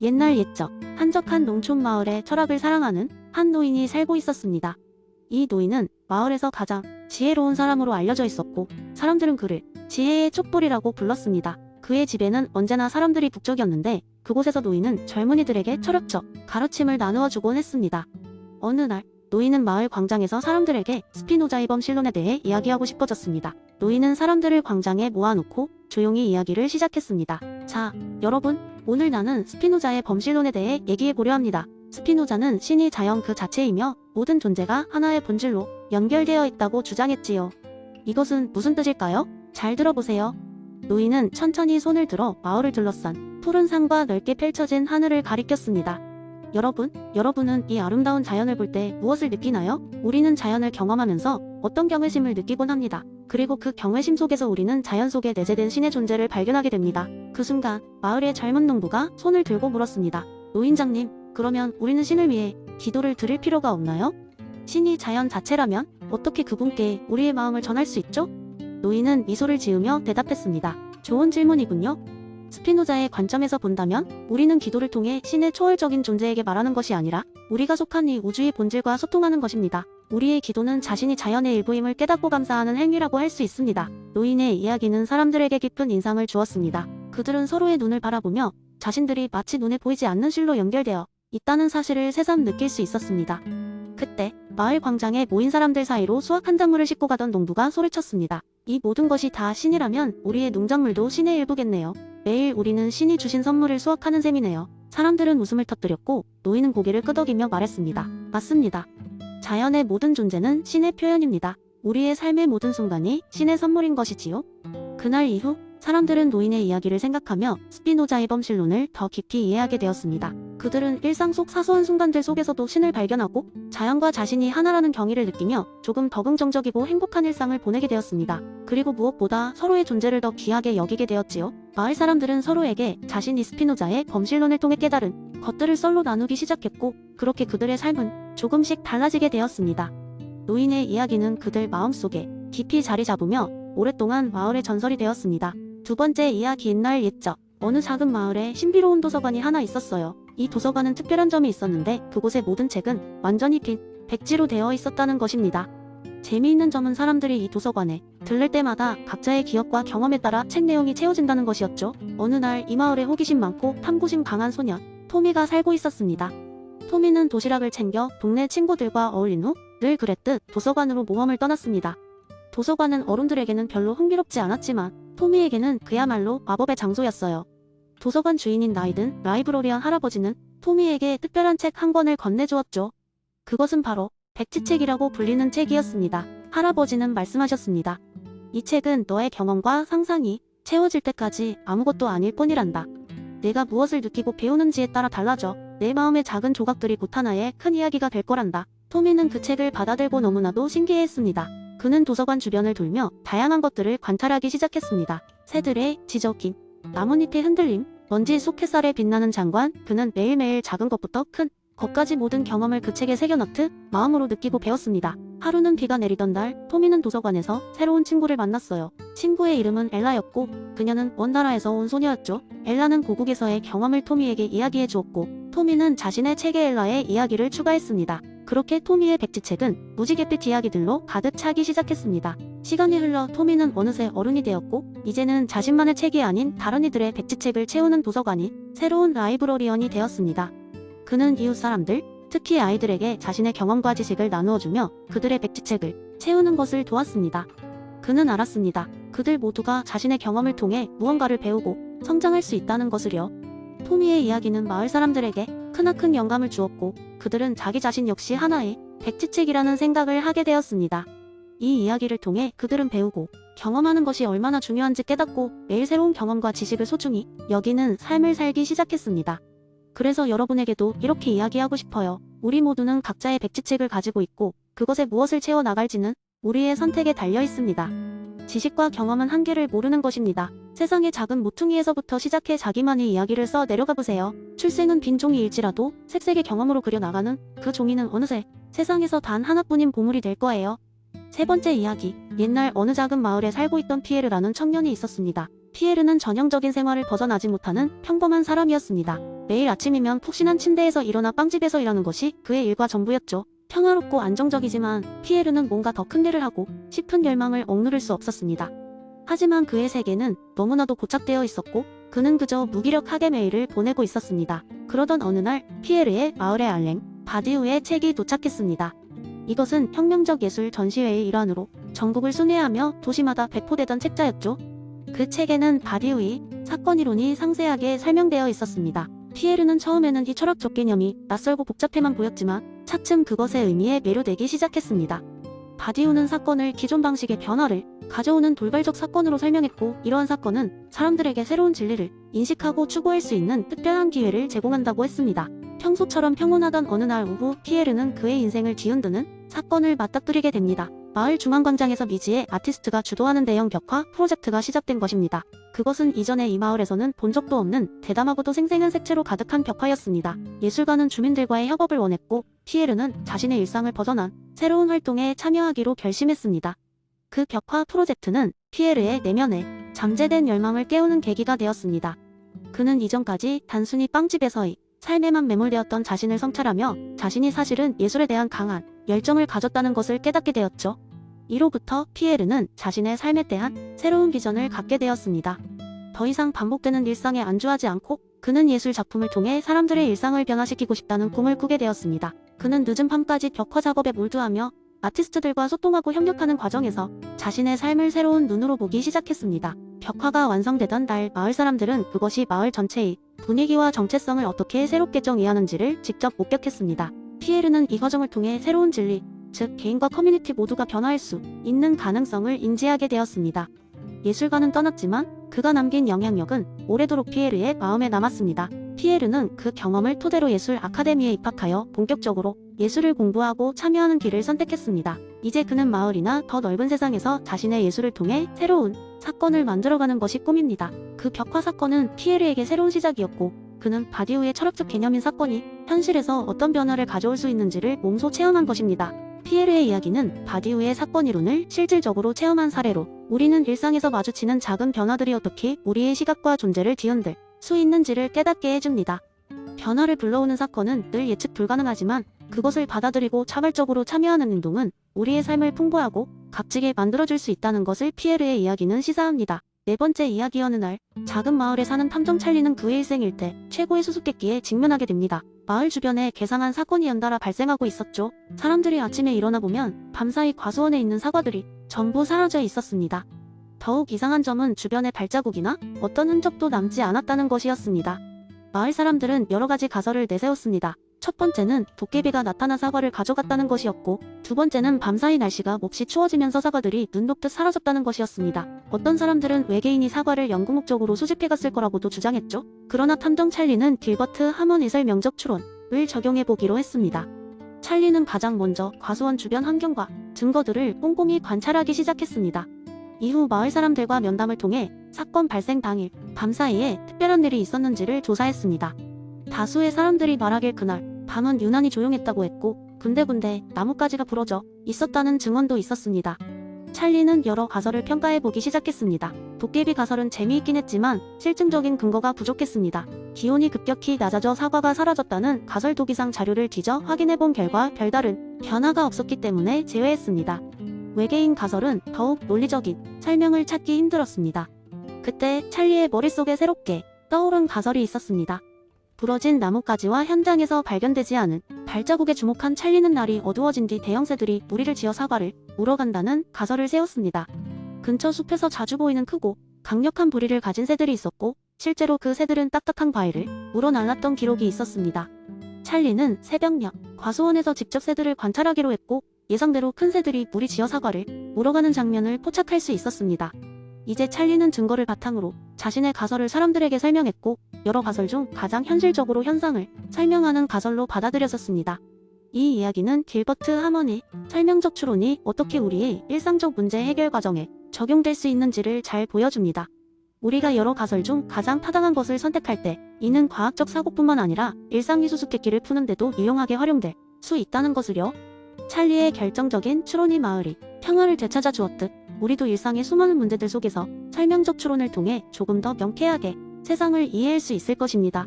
옛날 옛적 한적한 농촌 마을에 철학을 사랑하는 한 노인이 살고 있었습니다. 이 노인은 마을에서 가장 지혜로운 사람으로 알려져 있었고 사람들은 그를 지혜의 촛불이라고 불렀습니다. 그의 집에는 언제나 사람들이 북적였는데 그곳에서 노인은 젊은이들에게 철학적 가르침을 나누어 주곤 했습니다. 어느 날 노인은 마을 광장에서 사람들에게 스피노자의 범실론에 대해 이야기하고 싶어졌습니다. 노인은 사람들을 광장에 모아놓고 조용히 이야기를 시작했습니다. 자, 여러분, 오늘 나는 스피노자의 범실론에 대해 얘기해보려 합니다. 스피노자는 신이 자연 그 자체이며 모든 존재가 하나의 본질로 연결되어 있다고 주장했지요. 이것은 무슨 뜻일까요? 잘 들어보세요. 노인은 천천히 손을 들어 마을을 둘러싼 푸른 산과 넓게 펼쳐진 하늘을 가리켰습니다. 여러분은 이 아름다운 자연을 볼 때 무엇을 느끼나요? 우리는 자연을 경험하면서 어떤 경외심을 느끼곤 합니다. 그리고 그 경외심 속에서 우리는 자연 속에 내재된 신의 존재를 발견하게 됩니다. 그 순간 마을의 젊은 농부가 손을 들고 물었습니다. 노인장님, 그러면 우리는 신을 위해 기도를 드릴 필요가 없나요? 신이 자연 자체라면 어떻게 그분께 우리의 마음을 전할 수 있죠? 노인은 미소를 지으며 대답했습니다. 좋은 질문이군요. 스피노자의 관점에서 본다면 우리는 기도를 통해 신의 초월적인 존재에게 말하는 것이 아니라 우리가 속한 이 우주의 본질과 소통하는 것입니다. 우리의 기도는 자신이 자연의 일부임을 깨닫고 감사하는 행위라고 할 수 있습니다. 노인의 이야기는 사람들에게 깊은 인상을 주었습니다. 그들은 서로의 눈을 바라보며 자신들이 마치 눈에 보이지 않는 실로 연결되어 있다는 사실을 새삼 느낄 수 있었습니다. 그때 마을 광장에 모인 사람들 사이로 수확 한 작물을 싣고 가던 농부가 소리쳤습니다. 이 모든 것이 다 신이라면 우리의 농작물도 신의 일부겠네요. 매일 우리는 신이 주신 선물을 수확하는 셈이네요. 사람들은 웃음을 터뜨렸고 노인은 고개를 끄덕이며 말했습니다. 맞습니다. 자연의 모든 존재는 신의 표현입니다. 우리의 삶의 모든 순간이 신의 선물인 것이지요. 그날 이후 사람들은 노인의 이야기를 생각하며 스피노자의 범실론을 더 깊이 이해하게 되었습니다. 그들은 일상 속 사소한 순간들 속에서도 신을 발견하고 자연과 자신이 하나라는 경의를 느끼며 조금 더 긍정적이고 행복한 일상을 보내게 되었습니다. 그리고 무엇보다 서로의 존재를 더 귀하게 여기게 되었지요. 마을 사람들은 서로에게 자신이 스피노자의 범실론을 통해 깨달은 것들을 썰로 나누기 시작했고 그렇게 그들의 삶은 조금씩 달라지게 되었습니다. 노인의 이야기는 그들 마음속에 깊이 자리 잡으며 오랫동안 마을의 전설이 되었습니다. 두 번째 이야기. 옛날 옛적 어느 작은 마을에 신비로운 도서관이 하나 있었어요. 이 도서관은 특별한 점이 있었는데 그곳의 모든 책은 완전히 빈 백지로 되어 있었다는 것입니다. 재미있는 점은 사람들이 이 도서관에 들를 때마다 각자의 기억과 경험에 따라 책 내용이 채워진다는 것이었죠. 어느 날 이 마을에 호기심 많고 탐구심 강한 소년 토미가 살고 있었습니다. 토미는 도시락을 챙겨 동네 친구들과 어울린 후 늘 그랬듯 도서관으로 모험을 떠났습니다. 도서관은 어른들에게는 별로 흥미롭지 않았지만 토미에게는 그야말로 마법의 장소였어요. 도서관 주인인 나이든 라이브러리안 할아버지는 토미에게 특별한 책 한 권을 건네주었죠. 그것은 바로 백지책이라고 불리는 책이었습니다. 할아버지는 말씀하셨습니다. 이 책은 너의 경험과 상상이 채워질 때까지 아무것도 아닐 뿐이란다. 내가 무엇을 느끼고 배우는지에 따라 달라져. 내 마음의 작은 조각들이 곧 하나의 큰 이야기가 될 거란다. 토미는 그 책을 받아들고 너무나도 신기해했습니다. 그는 도서관 주변을 돌며 다양한 것들을 관찰하기 시작했습니다. 새들의 지저귀, 나뭇잎의 흔들림, 먼지 속 햇살에 빛나는 장관. 그는 매일매일 작은 것부터 큰 것까지 모든 경험을 그 책에 새겨넣듯 마음으로 느끼고 배웠습니다. 하루는 비가 내리던 날 토미는 도서관에서 새로운 친구를 만났어요. 친구의 이름은 엘라였고 그녀는 먼 나라에서 온 소녀였죠. 엘라는 고국에서의 경험을 토미에게 이야기해 주었고 토미는 자신의 책에 엘라의 이야기를 추가했습니다. 그렇게 토미의 백지책은 무지갯빛 이야기들로 가득 차기 시작했습니다. 시간이 흘러 토미는 어느새 어른이 되었고 이제는 자신만의 책이 아닌 다른 이들의 백지책을 채우는 도서관이 새로운 라이브러리언이 되었습니다. 그는 이웃 사람들, 특히 아이들에게 자신의 경험과 지식을 나누어주며 그들의 백지책을 채우는 것을 도왔습니다. 그는 알았습니다. 그들 모두가 자신의 경험을 통해 무언가를 배우고 성장할 수 있다는 것을요. 토미의 이야기는 마을 사람들에게 크나큰 영감을 주었고 그들은 자기 자신 역시 하나의 백지책이라는 생각을 하게 되었습니다. 이 이야기를 통해 그들은 배우고 경험하는 것이 얼마나 중요한지 깨닫고 매일 새로운 경험과 지식을 소중히 여기는 삶을 살기 시작했습니다. 그래서 여러분에게도 이렇게 이야기하고 싶어요. 우리 모두는 각자의 백지책을 가지고 있고 그것에 무엇을 채워 나갈지는 우리의 선택에 달려 있습니다. 지식과 경험은 한계를 모르는 것입니다. 세상의 작은 모퉁이에서부터 시작해 자기만의 이야기를 써 내려가 보세요. 출생은 빈 종이일지라도 색색의 경험으로 그려나가는 그 종이는 어느새 세상에서 단 하나뿐인 보물이 될 거예요. 세 번째 이야기. 옛날 어느 작은 마을에 살고 있던 피에르라는 청년이 있었습니다. 피에르는 전형적인 생활을 벗어나지 못하는 평범한 사람이었습니다. 매일 아침이면 푹신한 침대에서 일어나 빵집에서 일하는 것이 그의 일과 전부였죠. 평화롭고 안정적이지만 피에르는 뭔가 더 큰 일을 하고 싶은 열망을 억누를 수 없었습니다. 하지만 그의 세계는 너무나도 고착되어 있었고 그는 그저 무기력하게 매일을 보내고 있었습니다. 그러던 어느 날 피에르의 마을의 알랭 바디우의 책이 도착했습니다. 이것은 혁명적 예술 전시회의 일환으로 전국을 순회하며 도시마다 배포되던 책자였죠. 그 책에는 바디우의 사건 이론이 상세하게 설명되어 있었습니다. 피에르는 처음에는 이 철학적 개념이 낯설고 복잡해만 보였지만 차츰 그것의 의미에 매료되기 시작했습니다. 바디우는 사건을 기존 방식의 변화를 가져오는 돌발적 사건으로 설명했고, 이러한 사건은 사람들에게 새로운 진리를 인식하고 추구할 수 있는 특별한 기회를 제공한다고 했습니다. 평소처럼 평온하던 어느 날 오후, 피에르는 그의 인생을 뒤흔드는 사건을 맞닥뜨리게 됩니다. 마을 중앙광장에서 미지의 아티스트가 주도하는 대형 벽화 프로젝트가 시작된 것입니다. 그것은 이전에 이 마을에서는 본 적도 없는 대담하고도 생생한 색채로 가득한 벽화였습니다. 예술가는 주민들과의 협업을 원했고, 피에르는 자신의 일상을 벗어난 새로운 활동에 참여하기로 결심했습니다. 그 벽화 프로젝트는 피에르의 내면에 잠재된 열망을 깨우는 계기가 되었습니다. 그는 이전까지 단순히 빵집에서의 삶에만 매몰되었던 자신을 성찰하며 자신이 사실은 예술에 대한 강한 열정을 가졌다는 것을 깨닫게 되었죠. 이로부터 피에르는 자신의 삶에 대한 새로운 비전을 갖게 되었습니다. 더 이상 반복되는 일상에 안주하지 않고 그는 예술 작품을 통해 사람들의 일상을 변화시키고 싶다는 꿈을 꾸게 되었습니다. 그는 늦은 밤까지 벽화 작업에 몰두하며 아티스트들과 소통하고 협력하는 과정에서 자신의 삶을 새로운 눈으로 보기 시작했습니다. 벽화가 완성되던 날 마을 사람들은 그것이 마을 전체의 분위기와 정체성을 어떻게 새롭게 정의하는지를 직접 목격했습니다. 피에르는 이 과정을 통해 새로운 진리, 즉 개인과 커뮤니티 모두가 변화할 수 있는 가능성을 인지하게 되었습니다. 예술가는 떠났지만 그가 남긴 영향력은 오래도록 피에르의 마음에 남았습니다. 피에르는 그 경험을 토대로 예술 아카데미에 입학하여 본격적으로 예술을 공부하고 참여하는 길을 선택했습니다. 이제 그는 마을이나 더 넓은 세상에서 자신의 예술을 통해 새로운 사건을 만들어가는 것이 꿈입니다. 그 벽화 사건은 피에르에게 새로운 시작이었고, 그는 바디우의 철학적 개념인 사건이 현실에서 어떤 변화를 가져올 수 있는지를 몸소 체험한 것입니다. 피에르의 이야기는 바디우의 사건 이론을 실질적으로 체험한 사례로 우리는 일상에서 마주치는 작은 변화들이 어떻게 우리의 시각과 존재를 뒤흔들 수 있는지를 깨닫게 해줍니다. 변화를 불러오는 사건은 늘 예측 불가능하지만 그것을 받아들이고 자발적으로 참여하는 행동은 우리의 삶을 풍부하고 값지게 만들어줄 수 있다는 것을 피에르의 이야기는 시사합니다. 네 번째 이야기. 어느 날 작은 마을에 사는 탐정 찰리는 그의 일생 일대 최고의 수수께끼에 직면하게 됩니다. 마을 주변에 괴상한 사건이 연달아 발생하고 있었죠. 사람들이 아침에 일어나 보면 밤사이 과수원에 있는 사과들이 전부 사라져 있었습니다. 더욱 이상한 점은 주변에 발자국이나 어떤 흔적도 남지 않았다는 것이었습니다. 마을 사람들은 여러 가지 가설을 내세웠습니다. 첫 번째는 도깨비가 나타나 사과를 가져갔다는 것이었고, 두 번째는 밤사이 날씨가 몹시 추워지면서 사과들이 눈 녹듯 사라졌다는 것이었습니다. 어떤 사람들은 외계인이 사과를 연구 목적으로 수집해갔을 거라고도 주장했죠. 그러나 탐정 찰리는 길버트 하머닛의 명적 추론을 적용해보기로 했습니다. 찰리는 가장 먼저 과수원 주변 환경과 증거들을 꼼꼼히 관찰하기 시작했습니다. 이후 마을 사람들과 면담을 통해 사건 발생 당일 밤사이에 특별한 일이 있었는지를 조사했습니다. 다수의 사람들이 말하길 그날 밤은 유난히 조용했다고 했고, 군데군데 나뭇가지가 부러져 있었다는 증언도 있었습니다. 찰리는 여러 가설을 평가해보기 시작했습니다. 도깨비 가설은 재미있긴 했지만 실증적인 근거가 부족했습니다. 기온이 급격히 낮아져 사과가 사라졌다는 가설 도기상 자료를 뒤져 확인해본 결과 별다른 변화가 없었기 때문에 제외했습니다. 외계인 가설은 더욱 논리적인 설명을 찾기 힘들었습니다. 그때 찰리의 머릿속에 새롭게 떠오른 가설이 있었습니다. 부러진 나뭇가지와 현장에서 발견되지 않은 발자국에 주목한 찰리는 날이 어두워진 뒤 대형 새들이 무리를 지어 사과를 물어간다는 가설을 세웠습니다. 근처 숲에서 자주 보이는 크고 강력한 부리를 가진 새들이 있었고, 실제로 그 새들은 딱딱한 과일을 물어 날랐던 기록이 있었습니다. 찰리는 새벽녘 과수원에서 직접 새들을 관찰하기로 했고, 예상대로 큰 새들이 무리 지어 사과를 물어가는 장면을 포착할 수 있었습니다. 이제 찰리는 증거를 바탕으로 자신의 가설을 사람들에게 설명했고, 여러 가설 중 가장 현실적으로 현상을 설명하는 가설로 받아들여졌습니다. 이 이야기는 길버트 하머닛 설명적 추론이 어떻게 우리의 일상적 문제 해결 과정에 적용될 수 있는지를 잘 보여줍니다. 우리가 여러 가설 중 가장 타당한 것을 선택할 때 이는 과학적 사고뿐만 아니라 일상의 수수께끼를 푸는 데도 유용하게 활용될 수 있다는 것을요. 찰리의 결정적인 추론이 마을이 평화를 되찾아 주었듯 우리도 일상의 수많은 문제들 속에서 설명적 추론을 통해 조금 더 명쾌하게 세상을 이해할 수 있을 것입니다.